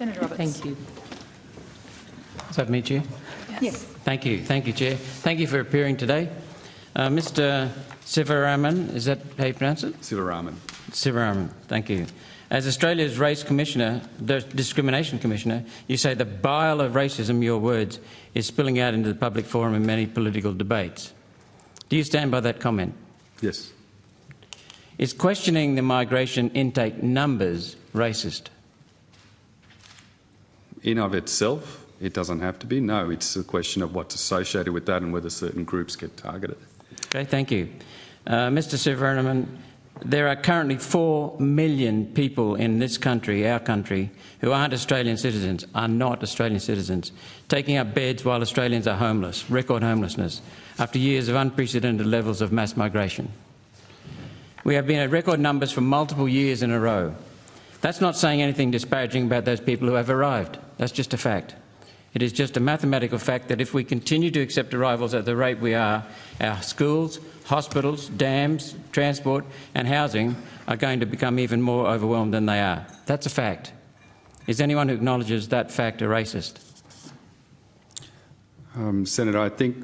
Senator Roberts. Thank you. Is that me, Chair? Yes. Thank you, Chair. Thank you for appearing today. Mr Sivaraman, is that how you pronounce it? Sivaraman. Sivaraman, thank you. As Australia's Race Commissioner, Discrimination Commissioner, you say the bile of racism, your words, is spilling out into the public forum in many political debates. Do you stand by that comment? Yes. Is questioning the migration intake numbers racist? In of itself, it doesn't have to be. No, it's a question of what's associated with that and whether certain groups get targeted. Okay, thank you. Mr Sivaraman, there are currently 4 million people in this country, our country, who aren't Australian citizens, are not Australian citizens, taking up beds while Australians are homeless, record homelessness, after years of unprecedented levels of mass migration. We have been at record numbers for multiple years in a row. That's not saying anything disparaging about those people who have arrived. That's just a fact. It is just a mathematical fact that if we continue to accept arrivals at the rate we are, our schools, hospitals, dams, transport and housing are going to become even more overwhelmed than they are. That's a fact. Is anyone who acknowledges that fact a racist? Senator, I think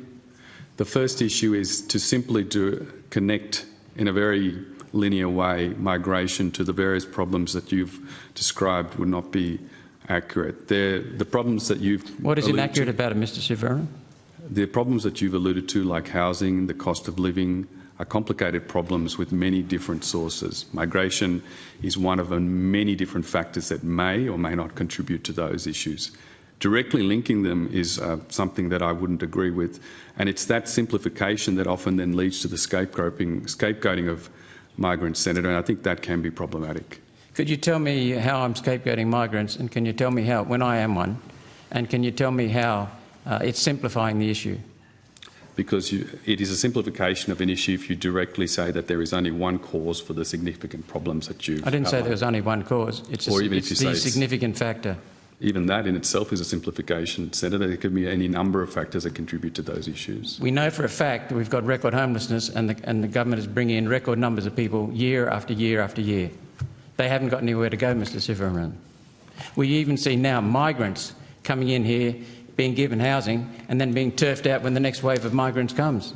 the first issue is to simply connect in a very linear way migration to the various problems that you've described would not be accurate. The problems that you've What is inaccurate about it, Mr Sivaraman? The problems that you've alluded to, like housing, the cost of living, are complicated problems with many different sources. Migration is one of many different factors that may or may not contribute to those issues. Directly linking them is something that I wouldn't agree with, and it's that simplification that often then leads to the scapegoating of migrants, Senator, and I think that can be problematic. Could you tell me how I'm scapegoating migrants, and can you tell me how, when I am one, and can you tell me how it's simplifying the issue? Because it is a simplification of an issue if you directly say that there is only one cause for the significant problems that you've I didn't say outlined. there was only one cause. It's the significant factor. Even that in itself is a simplification, Senator. There could be any number of factors that contribute to those issues. We know for a fact that we've got record homelessness and the government is bringing in record numbers of people year after year after year. They haven't got anywhere to go, Mr Sivaraman. We even see now migrants coming in here, being given housing and then being turfed out when the next wave of migrants comes.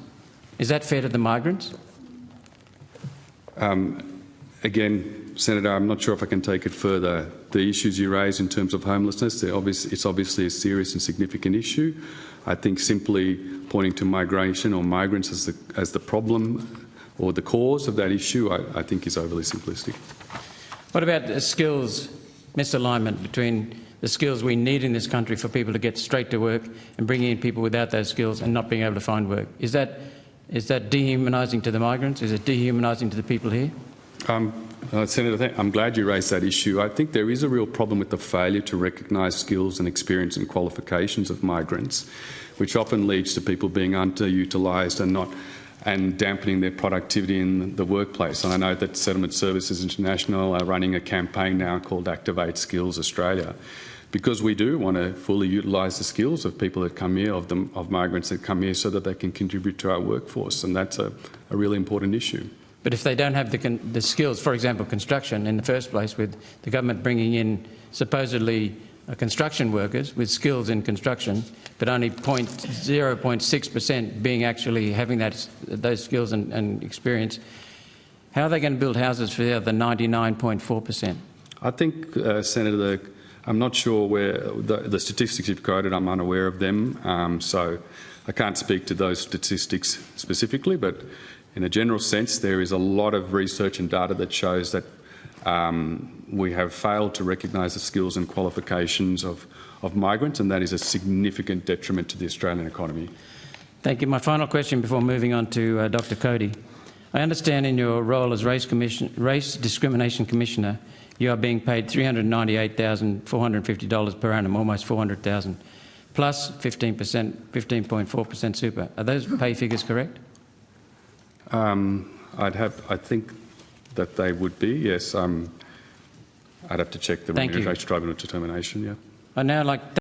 Is that fair to the migrants? Again, Senator, I'm not sure if I can take it further. The issues you raise in terms of homelessness, it's obviously a serious and significant issue. I think simply pointing to migration or migrants as the problem or the cause of that issue, I think is overly simplistic. What about the skills misalignment between the skills we need in this country for people to get straight to work and bringing in people without those skills and not being able to find work? Is that dehumanising to the migrants? Is it dehumanising to the people here? Senator, I'm glad you raised that issue. I think there is a real problem with the failure to recognise skills and experience and qualifications of migrants, which often leads to people being underutilised and dampening their productivity in the workplace. And I know that Settlement Services International are running a campaign now called Activate Skills Australia, because we do want to fully utilise the skills of people that come here, of migrants that come here, so that they can contribute to our workforce, and that's a really important issue. But if they don't have the skills, for example, construction in the first place, with the government bringing in supposedly construction workers with skills in construction, but only 0.6% being actually having those skills and experience, how are they going to build houses for the other 99.4%? I think, Senator, I'm not sure where the statistics you've quoted, I'm unaware of them, so I can't speak to those statistics specifically, but in a general sense, there is a lot of research and data that shows that we have failed to recognise the skills and qualifications of migrants, and that is a significant detriment to the Australian economy. Thank you. My final question before moving on to Dr Cody. I understand in your role as Race Discrimination Commissioner, you are being paid $398,450 per annum, almost $400,000, plus 15.4% super. Are those pay figures correct? I think that they would be, yes. I'd have to check the Remuneration Tribunal determination, yeah. I'd now like